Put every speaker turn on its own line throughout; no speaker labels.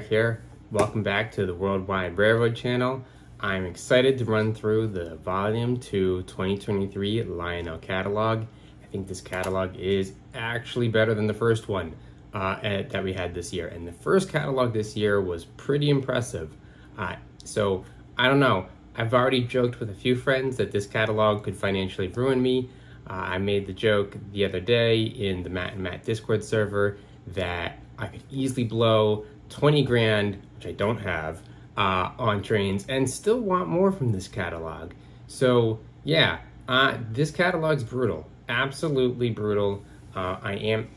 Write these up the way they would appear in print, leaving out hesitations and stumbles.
Jack here. Welcome back to the Worldwide Railroad channel. I'm excited to run through the Volume 2 2023 Lionel catalog. I think this catalog is actually better than the first one that we had this year. And the first catalog this year was pretty impressive. So I don't know. I've already joked with a few friends that this catalog could financially ruin me. I made the joke the other day in the Matt and Matt Discord server that I could easily blow 20 grand, which I don't have, on trains and still want more from this catalog. So yeah, this catalog's brutal, absolutely brutal. I am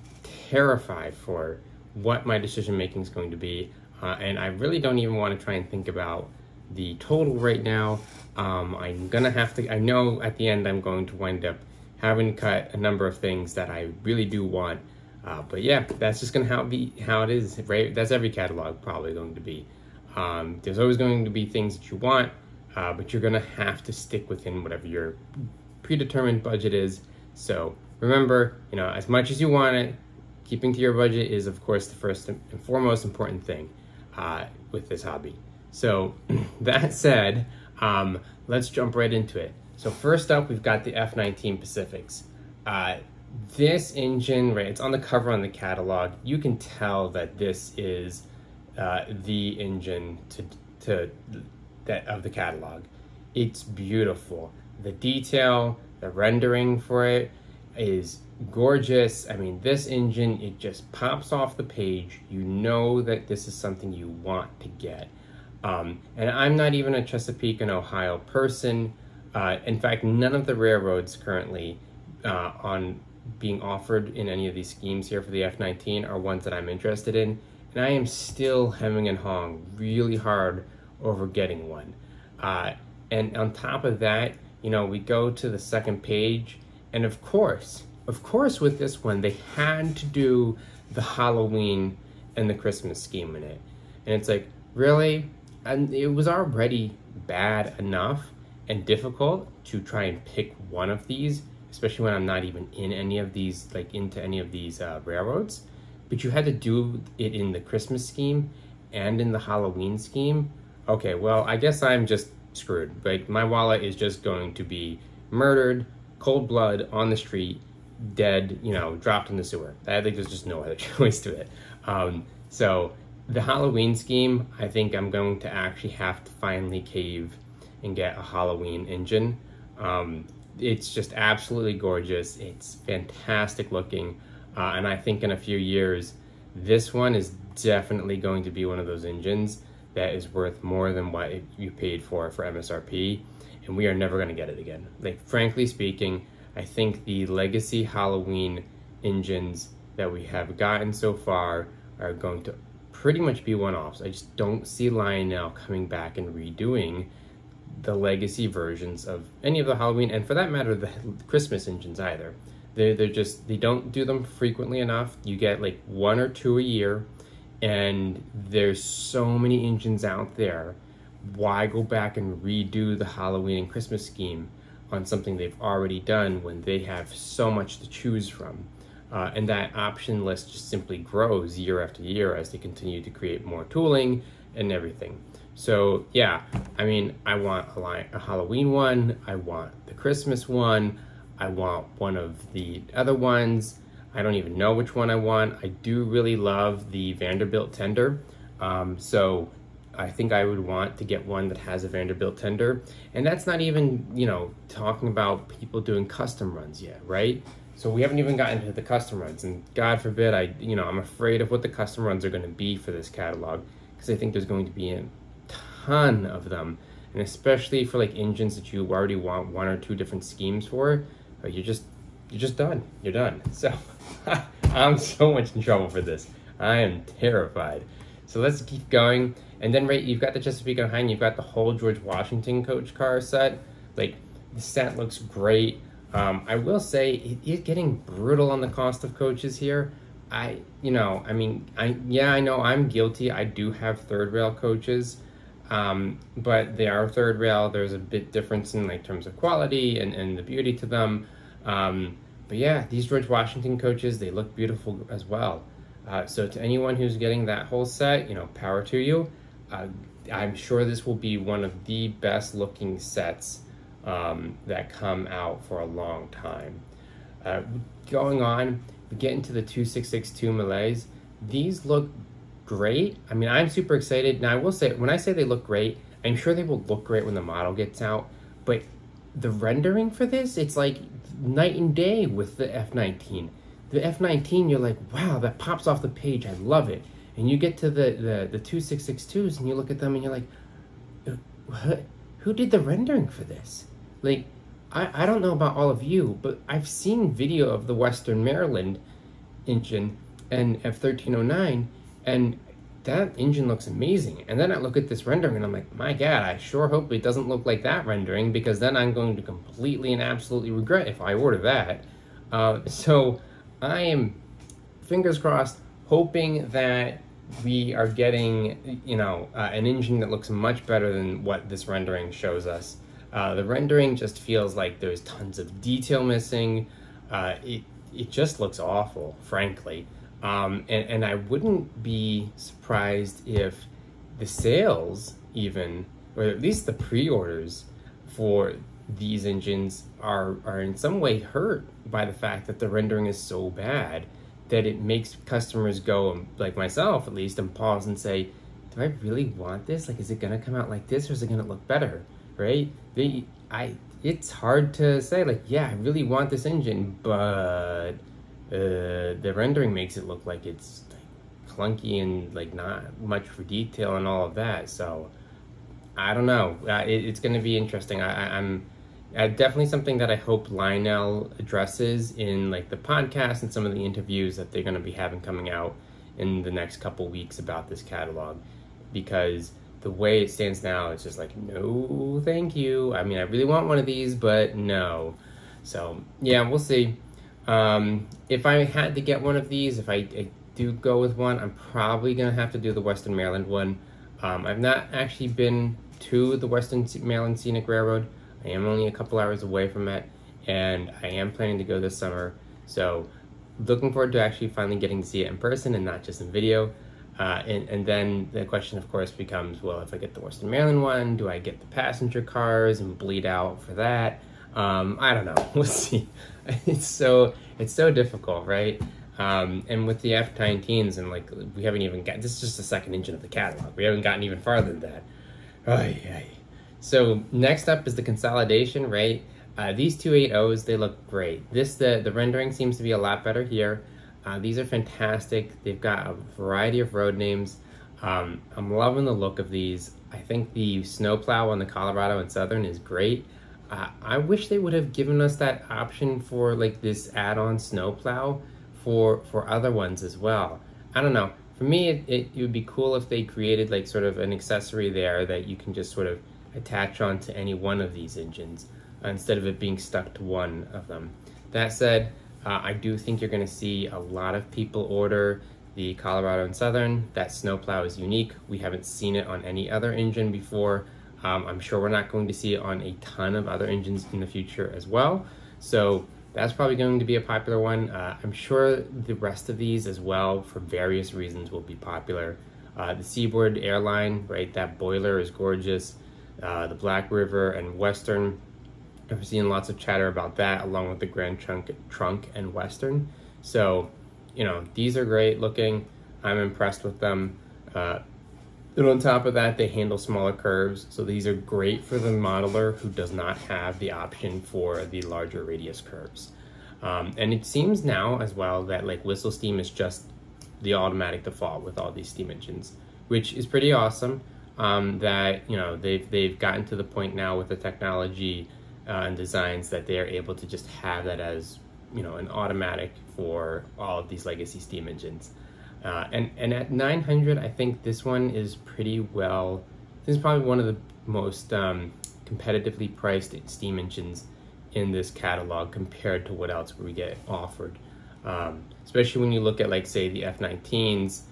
terrified for what my decision making is going to be, and I really don't even want to try and think about the total right now. I'm gonna have to, I know at the end I'm going to wind up having to cut a number of things that I really do want. But yeah, that's just gonna be how it is, right? That's every catalog probably going to be. There's always going to be things that you want, but you're gonna have to stick within whatever your predetermined budget is. So remember, as much as you want it, keeping to your budget is of course the first and foremost important thing with this hobby. So that said, let's jump right into it. So first up, we've got the F-19 Pacifics. This engine, right, it's on the cover on the catalog. You can tell that this is the engine of the catalog. It's beautiful. The detail, the rendering for it is gorgeous. I mean, this engine, it just pops off the page. You know that this is something you want to get. And I'm not even a Chesapeake and Ohio person. In fact, none of the railroads currently on being offered in any of these schemes here for the F-19 are ones that I'm interested in, and I am still hemming and hawing really hard over getting one. And on top of that, we go to the second page, and of course with this one, they had to do the Halloween and the Christmas scheme in it. And it's like, really? And it was already bad enough and difficult to try and pick one of these, especially when I'm not even in any of these, into any of these railroads. But you had to do it in the Christmas scheme and in the Halloween scheme. Okay, well, I guess I'm just screwed. Like, my wallet is just going to be murdered, cold blood, on the street, dead, dropped in the sewer. I think there's just no other choice to it. So the Halloween scheme, I think I'm going to actually have to finally cave and get a Halloween engine. It's just absolutely gorgeous. It's fantastic looking. And I think in a few years, this one is definitely going to be one of those engines that is worth more than what you paid for MSRP. And we are never going to get it again. Like, frankly speaking, I think the legacy Halloween engines that we have gotten so far are going to pretty much be one-offs. I just don't see Lionel coming back and redoing the legacy versions of any of the Halloween, and for that matter, the Christmas engines either. They don't do them frequently enough. You get like one or two a year, and there's so many engines out there. Why go back and redo the Halloween and Christmas scheme on something they've already done when they have so much to choose from? And that option list just simply grows year after year as they continue to create more tooling and everything. So yeah, I mean, I want a Halloween one, I want the Christmas one, I want one of the other ones. I don't even know which one I want. I do really love the Vanderbilt tender. So I think I would want to get one that has a Vanderbilt tender. And that's not even, talking about people doing custom runs yet, right? So we haven't even gotten to the custom runs, and God forbid, I'm afraid of what the custom runs are going to be for this catalog, because I think there's going to be a ton of them, and especially for like engines that you already want one or two different schemes for, you're just done. You're done. So I'm so much in trouble for this. I am terrified. So let's keep going. And then you've got the Chesapeake and Ohio, and you've got the whole George Washington coach car set. Like, the set looks great. I will say it is getting brutal on the cost of coaches here. I know I'm guilty. I do have third rail coaches, but they are third rail. There's a bit difference in terms of quality and the beauty to them. But yeah, these George Washington coaches, they look beautiful as well. So to anyone who's getting that whole set, you know, power to you. I'm sure this will be one of the best looking sets that come out for a long time. Going on, we get into the 2662 Malays. These look great. I mean, I'm super excited. Now, I will say, when I say they look great, I'm sure they will look great when the model gets out, but the rendering for this, it's like night and day with the F19. The F19, you're like, wow, that pops off the page. I love it. And you get to the 2662s and you look at them and you're like, who did the rendering for this? Like, I don't know about all of you, but I've seen video of the Western Maryland engine and F1309, and that engine looks amazing. And then I look at this rendering and I'm like, my God, I sure hope it doesn't look like that rendering, because then I'm going to completely and absolutely regret if I order that. So I am, fingers crossed, hoping that we are getting, you know, an engine that looks much better than what this rendering shows us. The rendering just feels like there's tons of detail missing. It just looks awful, frankly. And I wouldn't be surprised if the sales even, or at least the pre-orders for these engines are in some way hurt by the fact that the rendering is so bad that it makes customers go, like myself at least, and pause and say, do I really want this? Like, is it gonna come out like this, or is it gonna look better, right? It's hard to say, like, yeah, I really want this engine, but the rendering makes it look like it's like clunky and like not much for detail and all of that. So I don't know. It's going to be interesting. I'm definitely something that I hope Lionel addresses in like the podcast and some of the interviews that they're going to be having coming out in the next couple weeks about this catalog, because the way it stands now, it's just like, no, thank you. I mean, I really want one of these, but no. So yeah, we'll see. If I had to get one of these, if I do go with one, I'm probably going to have to do the Western Maryland one. I've not actually been to the Western Maryland Scenic Railroad. I am only a couple hours away from it, and I am planning to go this summer. So looking forward to actually finally getting to see it in person and not just in video. And then the question, of course, becomes, well, if I get the Western Maryland one, do I get the passenger cars and bleed out for that? I don't know. We'll see. It's so difficult, right? And with the F19s, and like, we haven't even got, this is just the second engine of the catalog. We haven't gotten even farther than that. So next up is the consolidation, right? These 280s, they look great. The rendering seems to be a lot better here. These are fantastic. They've got a variety of road names. I'm loving the look of these. I think the snowplow on the Colorado and Southern is great. I wish they would have given us that option for like this add-on snowplow for other ones as well. I don't know. For me, it would be cool if they created like sort of an accessory there that you can just sort of attach onto any one of these engines instead of it being stuck to one of them. That said, I do think you're going to see a lot of people order the Colorado and Southern. That snowplow is unique. We haven't seen it on any other engine before. I'm sure we're not going to see it on a ton of other engines in the future as well. So that's probably going to be a popular one. I'm sure the rest of these as well, for various reasons, will be popular. The Seaboard Airline, right? That boiler is gorgeous. The Black River and Western, I've seen lots of chatter about that, along with the Grand Trunk and Western. So, you know, these are great looking. I'm impressed with them. And on top of that, they handle smaller curves. So these are great for the modeler who does not have the option for the larger radius curves. And it seems now as well that like whistle steam is just the automatic default with all these steam engines, which is pretty awesome. That, you know, they've gotten to the point now with the technology and designs that they are able to just have that as, you know, an automatic for all of these legacy steam engines. And at 900, I think this one is pretty well, this is probably one of the most competitively priced steam engines in this catalog compared to what else we get offered. Especially when you look at, like, say, the F19s,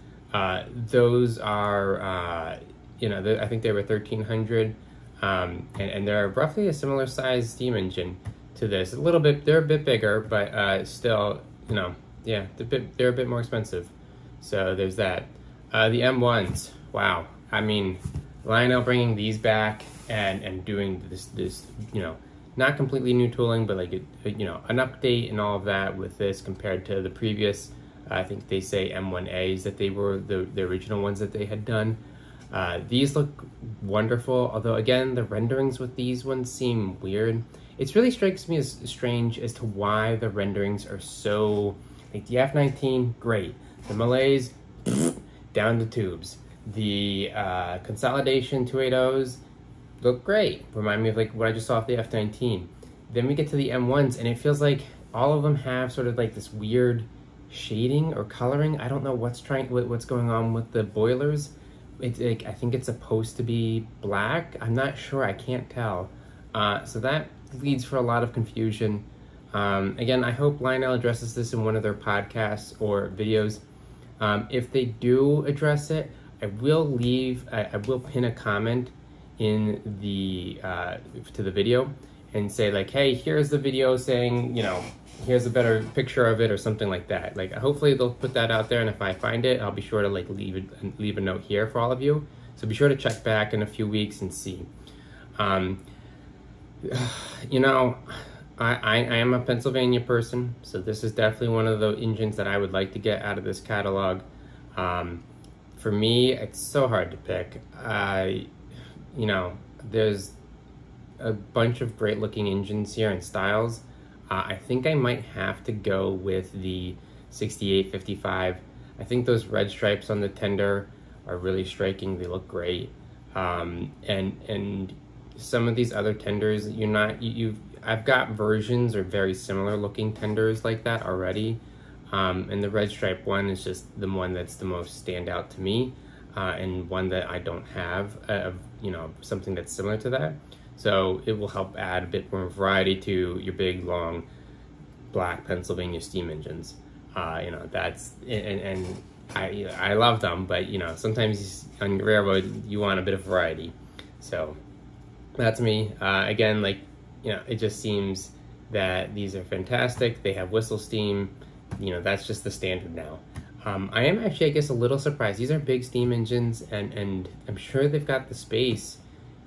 those are, you know, I think they were 1300, and they're roughly a similar size steam engine to this. A little bit, they're a bit bigger, but still, you know, yeah, they're a bit more expensive. So there's that. The M1s, wow. I mean, Lionel bringing these back and doing this, you know, not completely new tooling, but like, you know, an update and all of that with this compared to the previous, I think they say M1As that they were the original ones that they had done. These look wonderful, although again, the renderings with these ones seem weird. It really strikes me as strange as to why the renderings are so, like the F-19, great. The Malays, down the tubes. The Consolidation 280s look great. Remind me of like what I just saw off the F-19. Then we get to the M1s and it feels like all of them have sort of like this weird shading or coloring. I don't know what's going on with the boilers. It's like, I think it's supposed to be black. I'm not sure, I can't tell. So that leads for a lot of confusion. Again, I hope Lionel addresses this in one of their podcasts or videos. If they do address it, I will pin a comment in the to the video and say like, hey, here's the video saying, you know, here's a better picture of it or something like that. Like, hopefully they'll put that out there, and if I find it, I'll be sure to like leave a note here for all of you. So be sure to check back in a few weeks and see. You know, I am a Pennsylvania person, so this is definitely one of the engines that I would like to get out of this catalog. For me, it's so hard to pick. You know, there's a bunch of great looking engines here and styles. I think I might have to go with the 6855. I think those red stripes on the tender are really striking. They look great. And some of these other tenders, I've got versions or very similar looking tenders like that already. And the red stripe one is just the one that's the most standout to me, and one that I don't have, you know, something that's similar to that. So it will help add a bit more variety to your big, long, black Pennsylvania steam engines. You know, that's, and I love them, but you know, sometimes on your railroad, you want a bit of variety. So that's me. Again, like, you know, it just seems that these are fantastic. They have whistle steam. You know, that's just the standard now. I am actually, I guess, a little surprised. These are big steam engines, and I'm sure they've got the space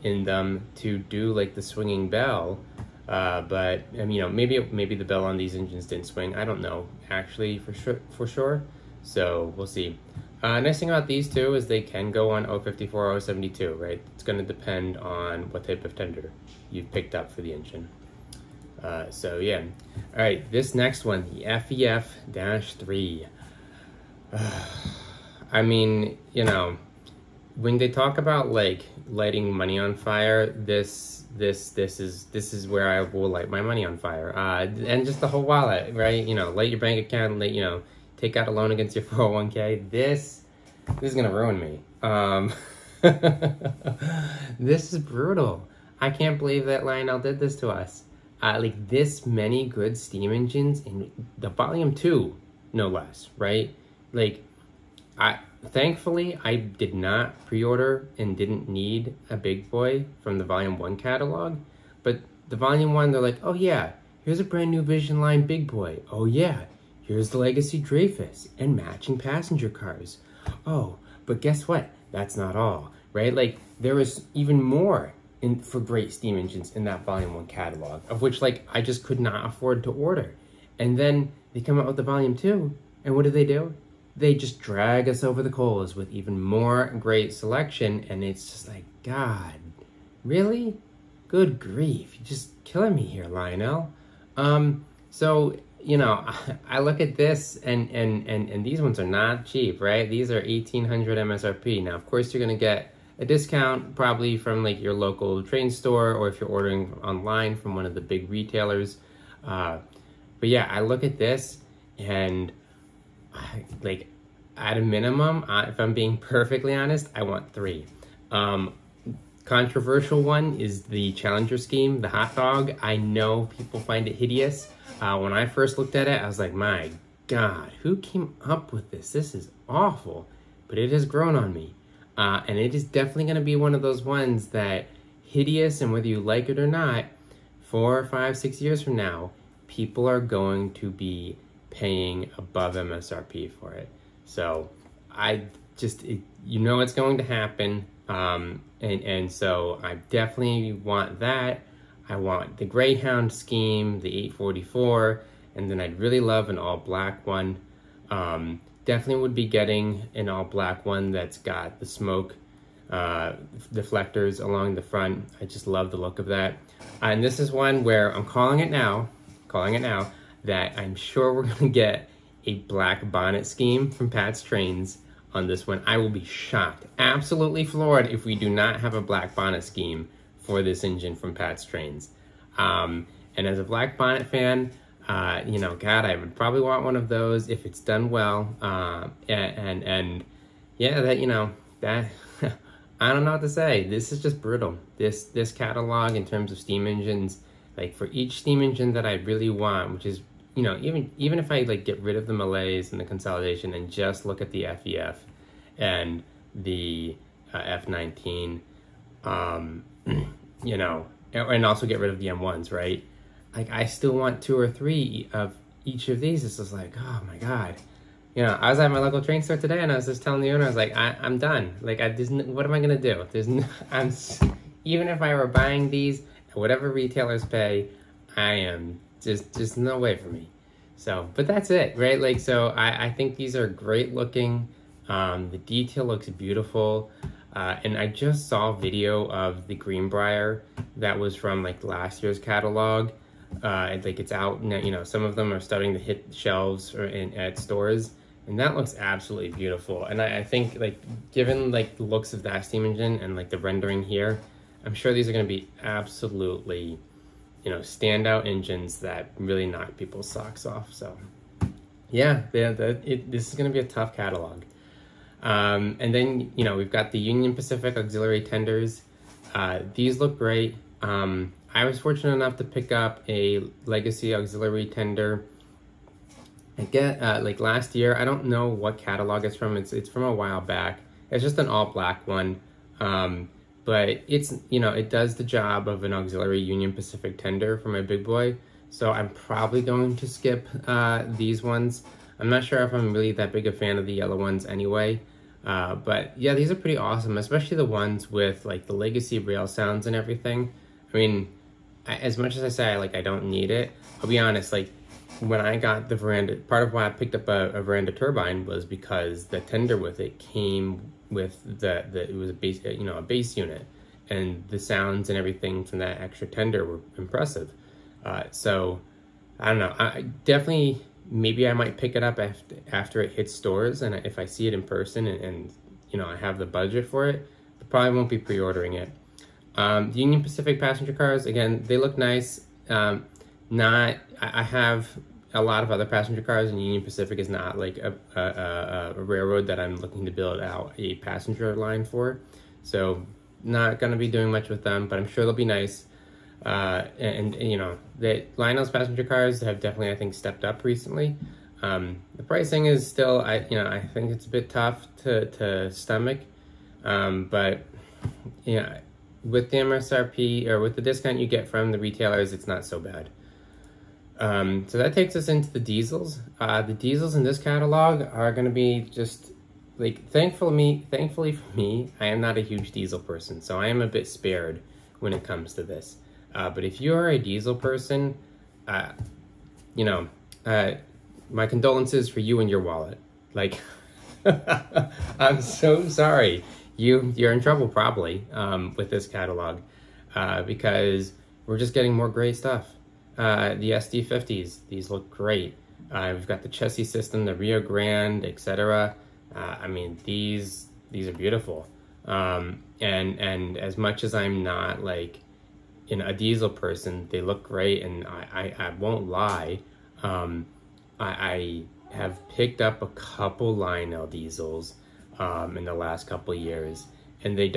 in them to do like the swinging bell. But you know, maybe the bell on these engines didn't swing. I don't know actually for sure. So we'll see. Nice thing about these two is they can go on 054 or 072, right? It's going to depend on what type of tender you've picked up for the engine. So yeah. All right, this next one, the FEF-3. I mean, you know, when they talk about like lighting money on fire, this is where I will light my money on fire. And just the whole wallet, right? You know, light your bank account, you know, take out a loan against your 401k. This is gonna ruin me. This is brutal. I can't believe that Lionel did this to us. Like this many good steam engines in the volume 2, no less, right? Like, thankfully I did not pre-order and didn't need a big boy from the volume 1 catalog, but the volume 1, they're like, oh yeah, here's a brand new Vision Line big boy. Oh yeah, here's the Legacy Dreyfus and matching passenger cars. Oh, but guess what? That's not all, right? Like, there is even more for great steam engines in that volume 1 catalog, of which like I just could not afford to order. And then they come out with the volume 2, and what do? They just drag us over the coals with even more great selection, and it's just like, God, really? Good grief, you're just killing me here, Lionel. So, you know, I look at this, and these ones are not cheap, right? These are 1,800 MSRP. Now, of course, you're gonna get a discount probably from like your local train store, or if you're ordering online from one of the big retailers. But yeah, I look at this and like at a minimum, if I'm being perfectly honest, I want 3. Controversial one is the Challenger scheme, the hot dog. I know people find it hideous. When I first looked at it, I was like, my God, who came up with this? This is awful, but it has grown on me. And it is definitely going to be one of those ones that hideous, and whether you like it or not, 4, 5, 6 years from now, people are going to be paying above MSRP for it. So you know it's going to happen. And so I definitely want that. I want the Greyhound scheme, the 844, and then I'd really love an all black one. Definitely would be getting an all black one that's got the smoke deflectors along the front. I just love the look of that. And this is one where I'm calling it now, that I'm sure we're gonna get a black bonnet scheme from Pat's Trains on this one. I will be shocked, absolutely floored, if we do not have a black bonnet scheme for this engine from Pat's Trains. And as a black bonnet fan, you know, God, I would probably want one of those if it's done well. And yeah, that, you know, that, I don't know what to say. This is just brutal. This catalog in terms of steam engines, like for each steam engine that I really want, which is, you know, even if I like get rid of the malaise and the consolidation and just look at the FEF and the F19, you know, and also get rid of the M1s, right? Like I still want 2 or 3 of each of these. It's just like, oh my God. You know, I was at my local train store today and I was just telling the owner, I was like, I'm done. Like, what am I gonna do? Even if I were buying these at whatever retailers pay, I am just no way for me. So, but that's it, right? Like, so I think these are great looking. The detail looks beautiful. And I just saw a video of the Greenbrier that was from like last year's catalog. Like it's out now, you know, some of them are starting to hit shelves or at stores. And that looks absolutely beautiful. And I think, like, given like the looks of that steam engine and like the rendering here, I'm sure these are going to be absolutely, you know, standout engines that really knock people's socks off. So yeah, this is going to be a tough catalog. And then, you know, we've got the Union Pacific auxiliary tenders. These look great. I was fortunate enough to pick up a legacy auxiliary tender. I get like last year. I don't know what catalog it's from. It's from a while back. It's just an all black one, but it's, you know, it does the job of an auxiliary Union Pacific tender for my big boy. So I'm probably going to skip these ones. I'm not sure if I'm really that big a fan of the yellow ones anyway. But yeah, these are pretty awesome, especially the ones with like the legacy rail sounds and everything. I mean, as much as I say I don't need it, I'll be honest, like when I got the veranda, part of why I picked up a veranda turbine was because the tender with it came with it was a base, you know, a base unit, and the sounds and everything from that extra tender were impressive. So I don't know, I definitely, maybe I might pick it up after it hits stores, and if I see it in person and you know, I have the budget for it, I probably won't be pre-ordering it. The Union Pacific passenger cars, again, they look nice. I have a lot of other passenger cars, and Union Pacific is not like a railroad that I'm looking to build out a passenger line for. So not going to be doing much with them, but I'm sure they'll be nice. And you know, Lionel's passenger cars have definitely, I think, stepped up recently. The pricing is still, I think it's a bit tough to stomach. But yeah, with the MSRP or with the discount you get from the retailers, it's not so bad. So that takes us into the diesels. The diesels in this catalog are going to be just like, thankfully for me, I am not a huge diesel person, so I am a bit spared when it comes to this. But if you are a diesel person, you know, my condolences for you and your wallet. Like, I'm so sorry. You're in trouble probably with this catalog because we're just getting more great stuff. The SD50s, these look great. We've got the chassis system, the Rio Grande, etc. I mean, these are beautiful. And as much as I'm not like, you know, a diesel person, they look great, and I won't lie. I have picked up a couple Lionel diesels in the last couple years, and they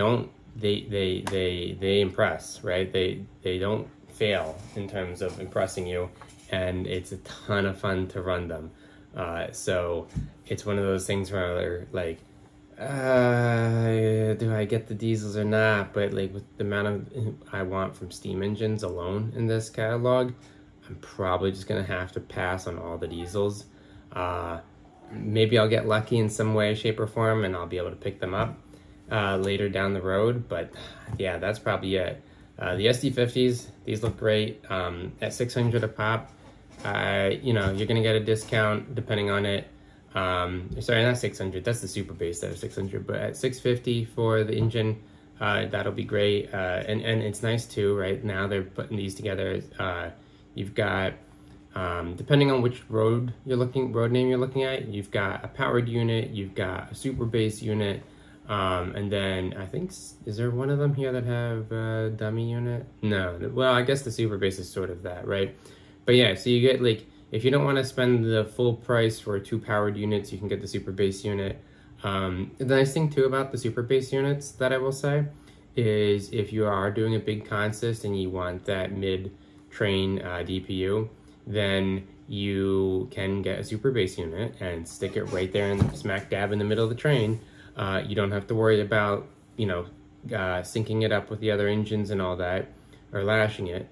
impress, right? They don't fail in terms of impressing you, and it's a ton of fun to run them. So it's one of those things where they're like, do I get the diesels or not? But like with the amount of I want from steam engines alone in this catalog, I'm probably just gonna have to pass on all the diesels. maybe I'll get lucky in some way, shape, or form, and I'll be able to pick them up later down the road. But yeah, that's probably it. The SD50s, these look great at 600 a pop. You know, you're gonna get a discount depending on it. Sorry, not 600. That's the super bass that are 600, but at 650 for the engine, that'll be great. And it's nice too, right? Now they're putting these together. You've got, depending on which road name you're looking at, you've got a powered unit, you've got a super bass unit, and then I think, is there one of them here that have a dummy unit? No, well, I guess the super bass is sort of that, right? But yeah, so you get like, if you don't want to spend the full price for 2 powered units, you can get the super bass unit. The nice thing too about the super bass units that I will say is if you are doing a big consist and you want that mid-train DPU, then you can get a super bass unit and stick it right there in smack dab in the middle of the train. You don't have to worry about, you know, syncing it up with the other engines and all that, or lashing it.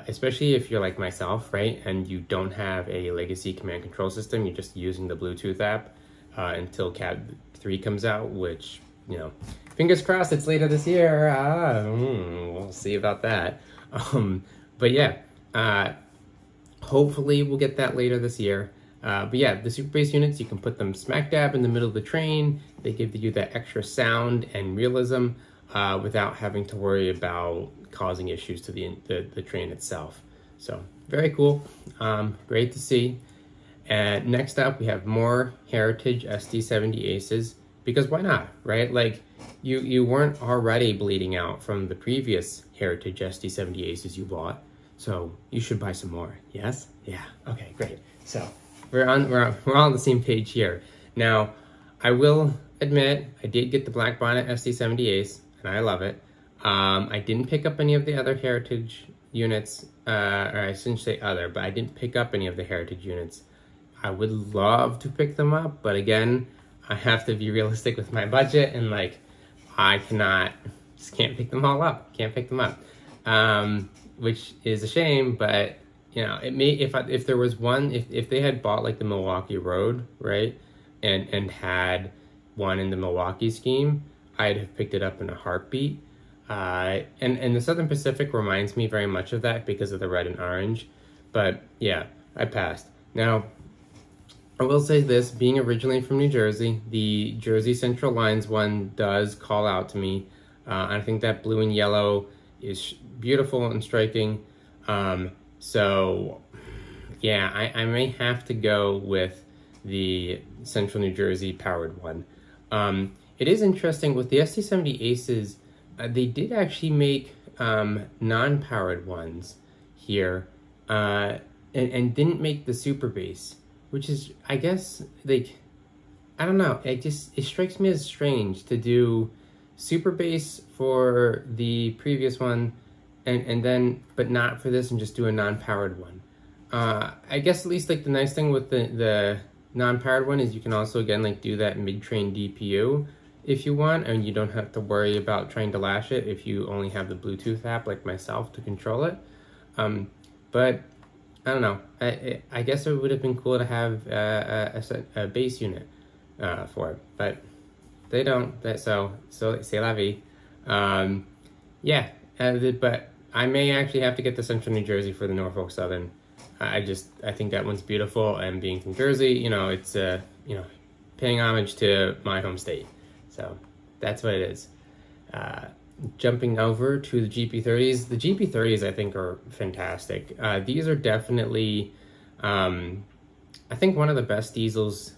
Especially if you're like myself, right, and you don't have a legacy command control system, you're just using the Bluetooth app until Cat 3 comes out, which, you know, fingers crossed it's later this year. We'll see about that. But yeah, hopefully we'll get that later this year. But yeah, the super bass units, you can put them smack dab in the middle of the train. They give you that extra sound and realism without having to worry about causing issues to the train itself. So very cool, great to see. And next up, we have more Heritage SD70 Aces, because why not, right? Like you weren't already bleeding out from the previous Heritage SD70 Aces you bought, so you should buy some more. Yes? Yeah. Okay, great. So we're all on the same page here. Now, I will admit I did get the Black Bonnet SD70 Ace, and I love it. I didn't pick up any of the other Heritage units, or I shouldn't say other, but I didn't pick up any of the Heritage units. I would love to pick them up, but again, I have to be realistic with my budget, and like, I just can't pick them all up, can't pick them up, which is a shame, but you know, it may, if there was one, if they had bought like the Milwaukee Road, right, and had one in the Milwaukee scheme, I'd have picked it up in a heartbeat. And the Southern Pacific reminds me very much of that because of the red and orange, but yeah, I passed. Now, I will say this, being originally from New Jersey, the Jersey Central Lines one does call out to me. I think that blue and yellow is beautiful and striking. So yeah, I may have to go with the Central New Jersey powered one. It is interesting with the SD70 Aces, they did actually make non-powered ones here, and didn't make the super bass, which is, I guess, like, I don't know, it strikes me as strange to do super bass for the previous one and then, but not for this, and just do a non-powered one. I guess at least like the nice thing with the non-powered one is you can also, again, like do that mid-train DPU if you want, and you don't have to worry about trying to lash it if you only have the Bluetooth app like myself to control it. But I don't know, I guess it would have been cool to have a bass unit for it, but they don't, so c'est la vie. Yeah, but I may actually have to get the Central New Jersey for the Norfolk Southern. I think that one's beautiful, and being from Jersey, you know, it's you know, paying homage to my home state. So that's what it is. Jumping over to the GP30s. The GP30s I think are fantastic. These are definitely, I think, one of the best diesels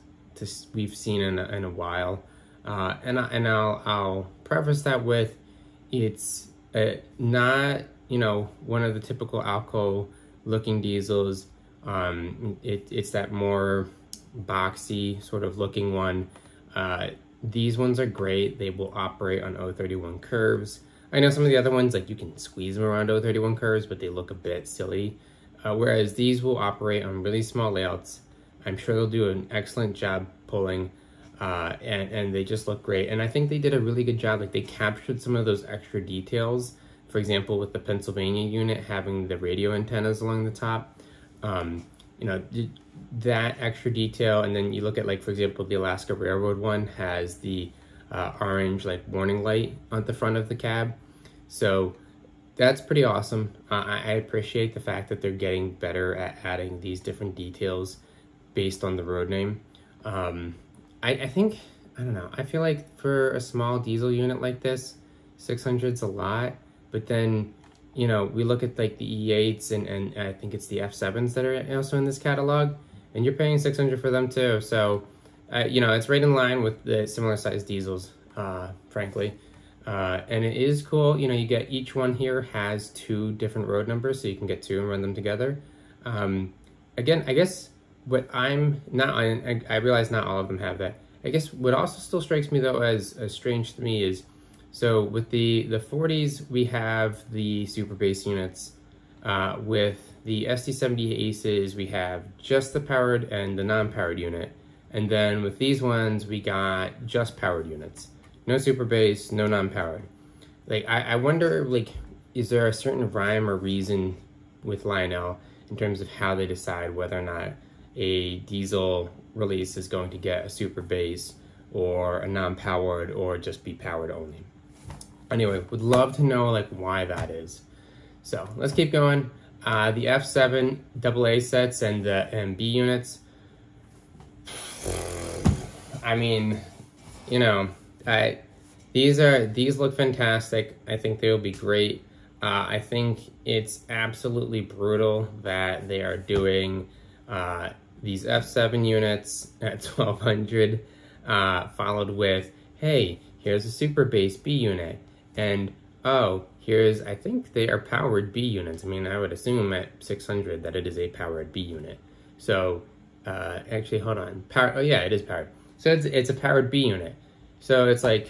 we've seen in a while. And I'll preface that with, it's not, you know, one of the typical Alco looking diesels. It's that more boxy sort of looking one. These ones are great. They will operate on 031 curves. I know some of the other ones, like you can squeeze them around 031 curves, but they look a bit silly. Whereas these will operate on really small layouts. I'm sure they'll do an excellent job pulling, and they just look great. And I think they did a really good job. Like, they captured some of those extra details. For example, with the Pennsylvania unit having the radio antennas along the top. that extra detail. And then you look at, like, for example, the Alaska Railroad one has the orange like warning light on the front of the cab. So that's pretty awesome. I appreciate the fact that they're getting better at adding these different details based on the road name. I think, I don't know, I feel like for a small diesel unit like this, 600's a lot, but then, we look at like the E8s and I think it's the F7s that are also in this catalog, and you're paying 600 for them too. So, it's right in line with the similar sized diesels, frankly. And it is cool, you get each one here has 2 different road numbers, so you can get 2 and run them together. Again, I guess what I'm not, I realize not all of them have that. I guess what also still strikes me though as strange to me is, so with the 40s, we have the super base units. With the SD70 Aces, we have just the powered and the non-powered unit. And then with these ones, we got just powered units. No super base, no non-powered. Like, I wonder, like, is there a certain rhyme or reason with Lionel in terms of how they decide whether or not a diesel release is going to get a super base or a non-powered or just be powered only? Anyway, would love to know like why that is. So let's keep going. The F7 AA sets and the MB units. I mean, these look fantastic. I think they will be great. I think it's absolutely brutal that they are doing these F7 units at 1200, followed with, hey, here's a super base B unit, and oh, here's, I think they are powered B units. I mean, I would assume at 600 that it is a powered B unit. So, actually, hold on. Oh yeah, it is powered. So it's a powered B unit. So it's like,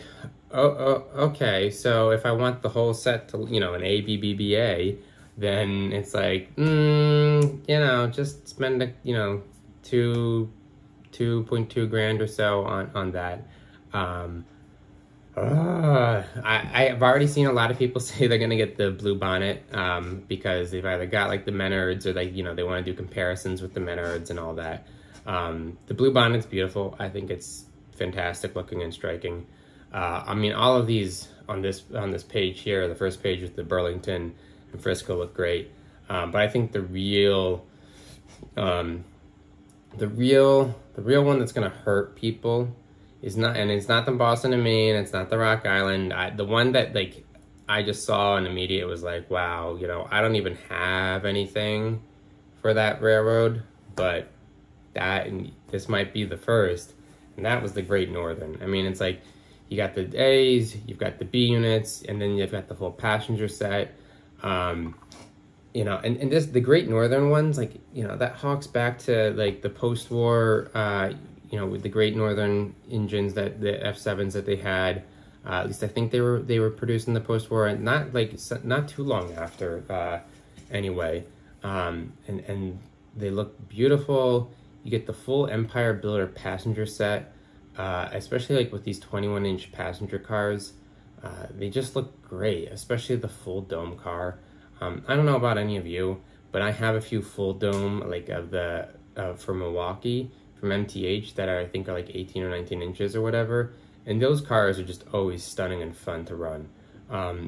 oh, okay. So if I want the whole set to, an A, B, B, B, A, then it's like, just spend, 2.2 grand or so on that. I've already seen a lot of people say they're gonna get the blue bonnet because they've either got like the Menards or like, they want to do comparisons with the Menards and all that. The blue bonnet's beautiful. I think it's fantastic looking and striking. I mean, all of these on this page here, the first page with the Burlington and Frisco look great. But I think the real one that's gonna hurt people is not, and it's not the Boston and Maine, it's not the Rock Island. The one that like I just saw and immediate was like, wow, I don't even have anything for that railroad, but this might be the first, and that was the Great Northern. I mean, it's like you got the A's, you've got the B units, and then you've got the full passenger set. And the Great Northern ones, like, that harks back to like the post-war, with the Great Northern engines, that the F7s that they had. At least I think they were produced in the post-war, and not too long after, anyway. And they look beautiful. You get the full Empire Builder passenger set, especially like with these 21-inch passenger cars. They just look great, especially the full dome car. I don't know about any of you, but I have a few full dome like for Milwaukee from MTH that I think are like 18 or 19 inches or whatever, and those cars are just always stunning and fun to run.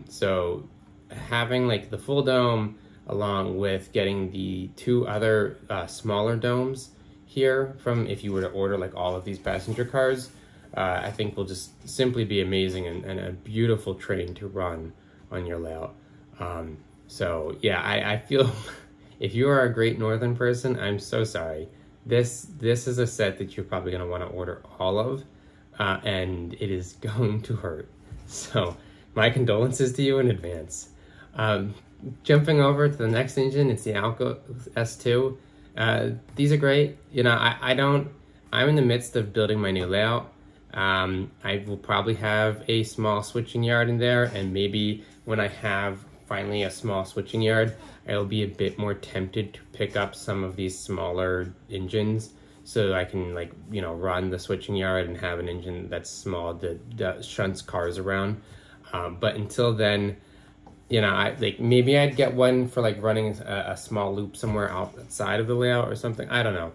So having like the full dome along with getting the 2 other smaller domes here from, if you were to order like all of these passenger cars, I think will just simply be amazing and a beautiful train to run on your layout. So yeah, I feel if you are a Great Northern person, I'm so sorry. This is a set that you're probably going to want to order all of, and it is going to hurt. So my condolences to you in advance. Jumping over to the next engine, it's the Alco S2. These are great. I'm in the midst of building my new layout. I will probably have a small switching yard in there, and maybe when I have finally a small switching yard, I'll be a bit more tempted to pick up some of these smaller engines so I can run the switching yard and have an engine that's small that shunts cars around. But until then, you know, maybe I'd get one for like running a small loop somewhere outside of the layout or something. I don't know.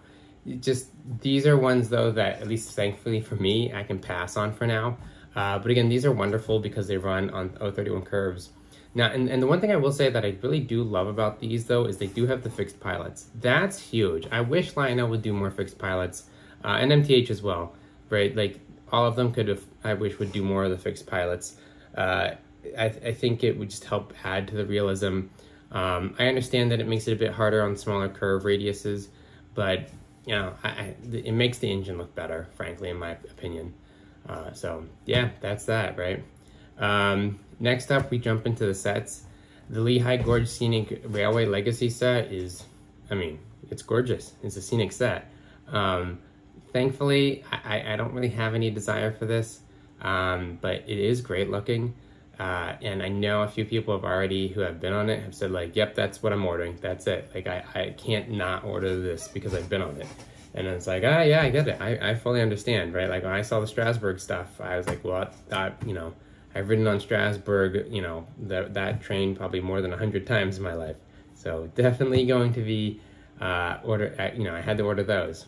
Just these are ones though that, at least thankfully for me, I can pass on for now. But again, these are wonderful because they run on 031 curves. Now, and the one thing I will say that I really do love about these though is they do have the fixed pilots. That's huge. I wish Lionel would do more fixed pilots, and MTH as well, right? Like all of them could have, I wish would do more of the fixed pilots. I think it would just help add to the realism. I understand that it makes it a bit harder on smaller curve radiuses, but you know, it makes the engine look better, frankly, in my opinion. So yeah, that's that, right? Next up, we jump into the sets. The Lehigh Gorge Scenic Railway Legacy set is, I mean, it's gorgeous. It's a scenic set. Thankfully, I don't really have any desire for this, but it is great looking. And I know a few people who have been on it have said like, yep, that's what I'm ordering. That's it. Like I can't not order this because I've been on it. And it's like, yeah, I get it. I fully understand, right? Like when I saw the Strasbourg stuff, I was like, well, you know, I've ridden on Strasbourg, you know, that train probably more than 100 times in my life. So definitely going to be, you know, I had to order those.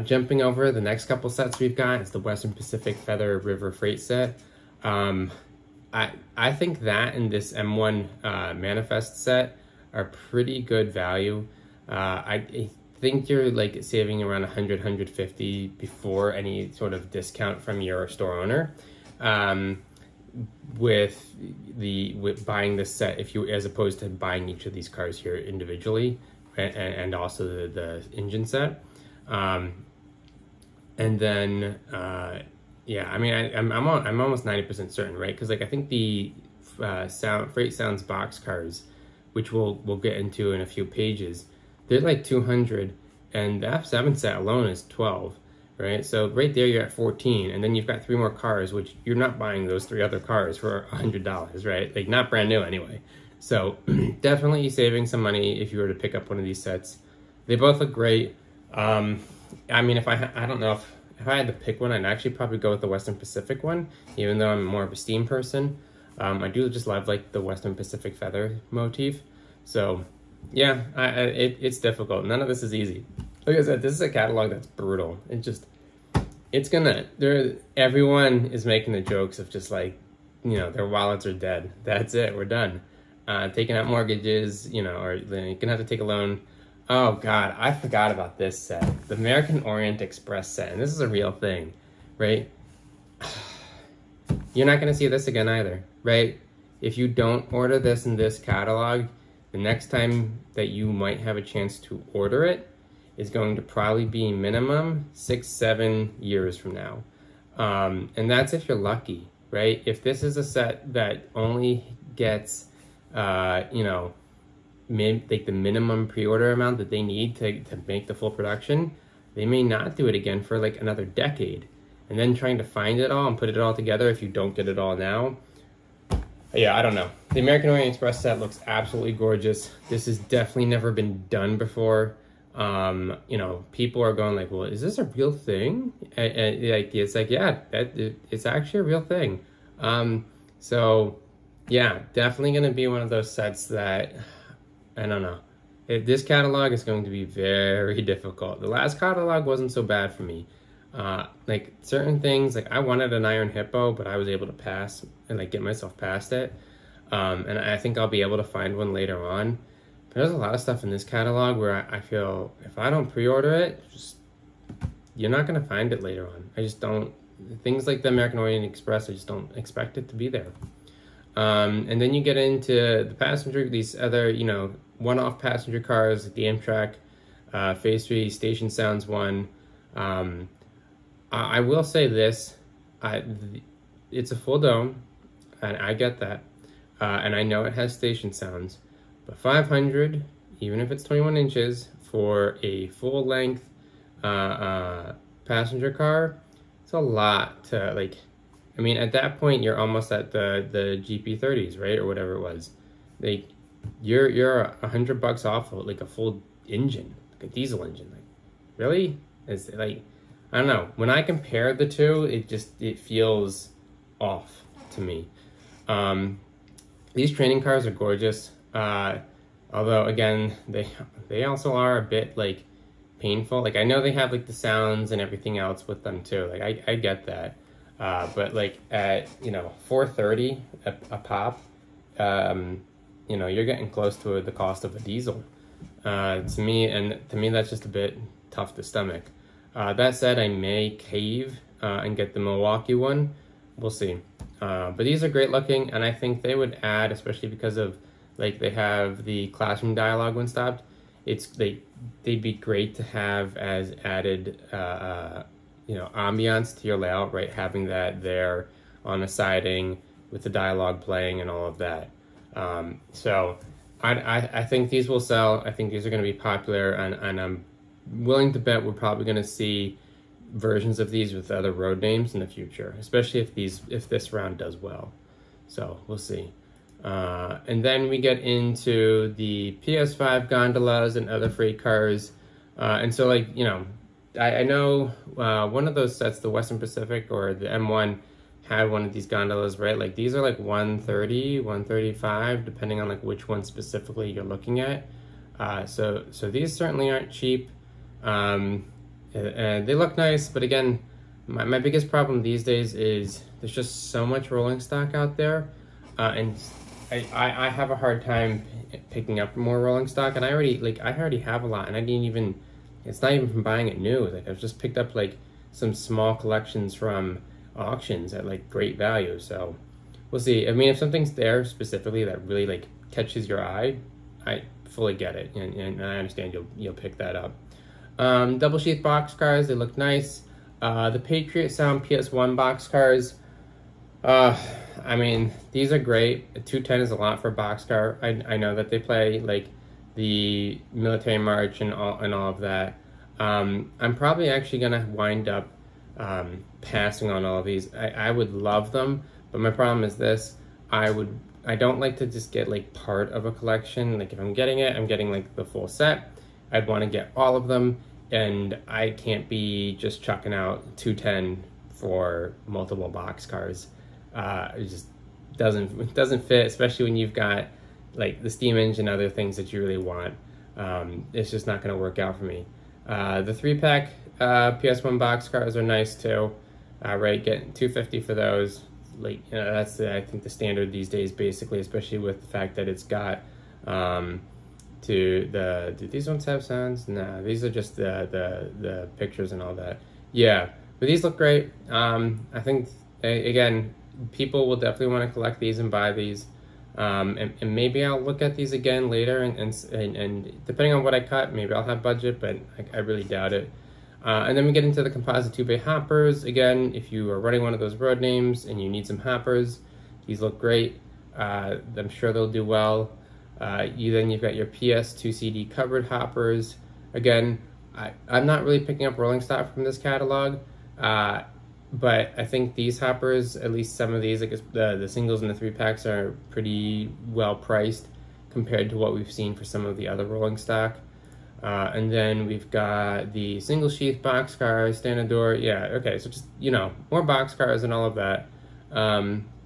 Jumping over the next couple sets we've got is the Western Pacific Feather River Freight set. I think that and this M1 Manifest set are pretty good value. I think you're like saving around 100, 150 before any sort of discount from your store owner. With buying this set, as opposed to buying each of these cars here individually, and also the engine set. And then yeah, I mean, I'm almost 90% certain, right? Because like I think the Freight Sounds box cars, which we'll get into in a few pages, they're like 200, and the F7 set alone is 12, right? So right there you're at 14, and then you've got 3 more cars, which you're not buying those 3 other cars for $100, right? Like not brand new anyway. So definitely saving some money if you were to pick up one of these sets. They both look great. I mean, I don't know if I had to pick one, I'd actually probably go with the Western Pacific one, even though I'm more of a steam person. I do just love like the Western Pacific feather motif. So yeah, it's difficult. None of this is easy. Like I said, this is a catalog that's brutal. Everyone is making the jokes of just like, you know, their wallets are dead. That's it, we're done. Taking out mortgages, you know, or you're gonna have to take a loan. Oh God, I forgot about this set. The American Orient Express set, and this is a real thing, right? You're not gonna see this again either, right? If you don't order this in this catalog, the next time that you might have a chance to order it is going to probably be minimum 6-7 years from now. And that's if you're lucky, right? If this is a set that only gets, you know, like the minimum pre-order amount that they need to make the full production, they may not do it again for like another decade. And then trying to find it all and put it all together if you don't get it all now. Yeah, I don't know. The American Orient Express set looks absolutely gorgeous. This has definitely never been done before. You know, people are going like, well, is this a real thing? Like, it's like, yeah, it's actually a real thing. So yeah, definitely going to be one of those sets that, I don't know. This catalog is going to be very difficult. The last catalog wasn't so bad for me. Like certain things, like I wanted an Iron Hippo, but I was able to pass and like get myself past it. And I think I'll be able to find one later on. But there's a lot of stuff in this catalog where I feel if I don't pre-order it, you're not going to find it later on. I just don't. Things like the American Orient Express, I just don't expect it to be there. And then you get into the passenger, these other, you know, one-off passenger cars, like the Amtrak Phase 3 Station Sounds one. I will say this, it's a full dome, and I get that, and I know it has station sounds, but 500, even if it's 21 inches, for a full-length passenger car, it's a lot to, like, I mean, at that point, you're almost at the GP30s, right, or whatever it was. Like, you're $100 off of, like, a full engine, like a diesel engine. Like, really? It's like, I don't know. When I compare the two, it feels off to me. These training cars are gorgeous. Although again, they also are a bit like painful. Like I know they have like the sounds and everything else with them too. Like I get that. But like at, you know, 430 a pop, you know, you're getting close to the cost of a diesel. To me, that's just a bit tough to stomach. That said, I may cave and get the Milwaukee one. We'll see. But these are great looking, and I think they would add, especially because of like they have the classroom dialogue when stopped. They'd be great to have as added you know, ambiance to your layout, right? Having that there on the siding with the dialogue playing and all of that. So I think these will sell. I think these are going to be popular, and I'm willing to bet we're probably going to see versions of these with other road names in the future, especially if this round does well. So we'll see. And then we get into the PS5 gondolas and other freight cars. And so, like, you know, I know one of those sets, the Western Pacific or the M1, had one of these gondolas, right? Like these are like 130, 135, depending on like which one specifically you're looking at. So these certainly aren't cheap. And they look nice, but again, my biggest problem these days is there's just so much rolling stock out there, and I have a hard time picking up more rolling stock, and I already have a lot, and I didn't even, it's not even from buying it new. Like I've just picked up like some small collections from auctions at like great value. So we'll see. I mean, if something's there specifically that really like catches your eye, I fully get it, and I understand you'll pick that up. Double sheath box cars, they look nice. The Patriot Sound PS1 box cars, I mean, these are great. A 210 is a lot for a box car. I know that they play like the military march and all of that. I'm probably actually gonna wind up passing on all of these. I would love them, but my problem is this: I don't like to just get like part of a collection. Like if I'm getting it, I'm getting like the full set. I'd want to get all of them, and I can't be just chucking out 210 for multiple box cars. It just doesn't fit, especially when you've got like the steam engine and other things that you really want. It's just not going to work out for me. The 3-pack PS1 box cars are nice too. Right, getting $250 for those. Like, you know, that's I think the standard these days, basically, especially with the fact that it's got do these ones have sounds? Nah, these are just the pictures and all that. Yeah, but these look great. I think again, people will definitely want to collect these and buy these. And maybe I'll look at these again later, and depending on what I cut, maybe I'll have budget, but I really doubt it. And then we get into the composite 2-bay hoppers. Again, if you are running one of those road names and you need some hoppers, these look great. I'm sure they'll do well. You've got your PS2 CD covered hoppers. Again, I'm not really picking up rolling stock from this catalog, but I think these hoppers, at least some of these, I guess the singles and the 3-packs are pretty well priced compared to what we've seen for some of the other rolling stock. And then we've got the single sheath box cars, standard door. Yeah, okay, so just, you know, more box cars and all of that.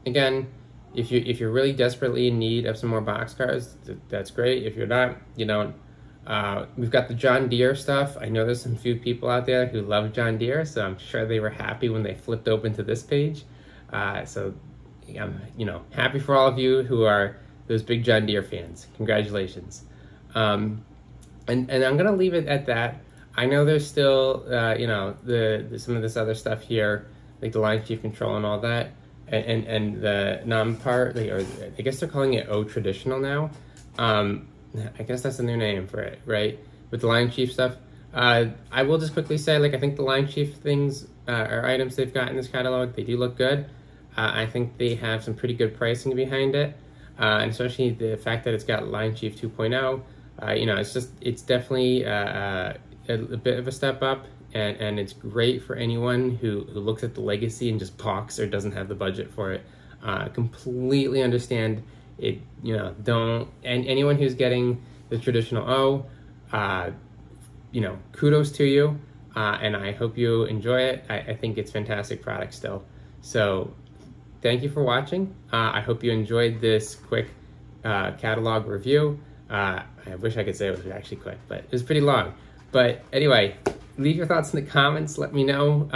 Again, if you're really desperately in need of some more box cars, that's great. If you're not, you don't. We've got the John Deere stuff. I know there's some few people out there who love John Deere, so I'm sure they were happy when they flipped open to this page. So I'm, you know, happy for all of you who are those big John Deere fans. Congratulations. And I'm gonna leave it at that. I know there's still, you know, some of this other stuff here, like the line chief control and all that. And the non-part, or I guess they're calling it O Traditional now. I guess that's the new name for it, right? With the Line Chief stuff. I will just quickly say, like, I think the Line Chief things or items they've got in this catalog, they do look good. I think they have some pretty good pricing behind it, and especially the fact that it's got Line Chief 2.0. You know, it's definitely a bit of a step up. And it's great for anyone who looks at the legacy and just balks or doesn't have the budget for it. Completely understand it, you know, and anyone who's getting the traditional O, you know, kudos to you, and I hope you enjoy it. I think it's fantastic product still. So thank you for watching. I hope you enjoyed this quick catalog review. I wish I could say it was actually quick, but it was pretty long. But anyway, leave your thoughts in the comments. Let me know.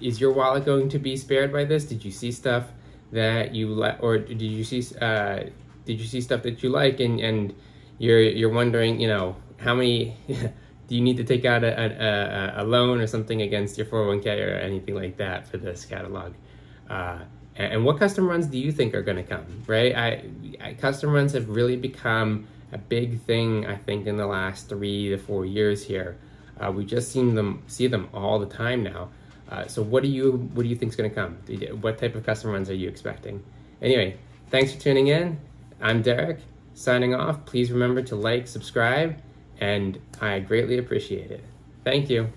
Is your wallet going to be spared by this? Did you see stuff that you like, or did you see stuff that you like, and you're wondering, you know, how many do you need to take out a loan or something against your 401k or anything like that for this catalog? And what custom runs do you think are going to come, right? Custom runs have really become a big thing, I think, in the last 3 to 4 years here. We just see them all the time now. So what do you think is going to come? What type of custom runs are you expecting? Anyway, thanks for tuning in. I'm Derek, signing off. Please remember to like, subscribe, and I greatly appreciate it. Thank you.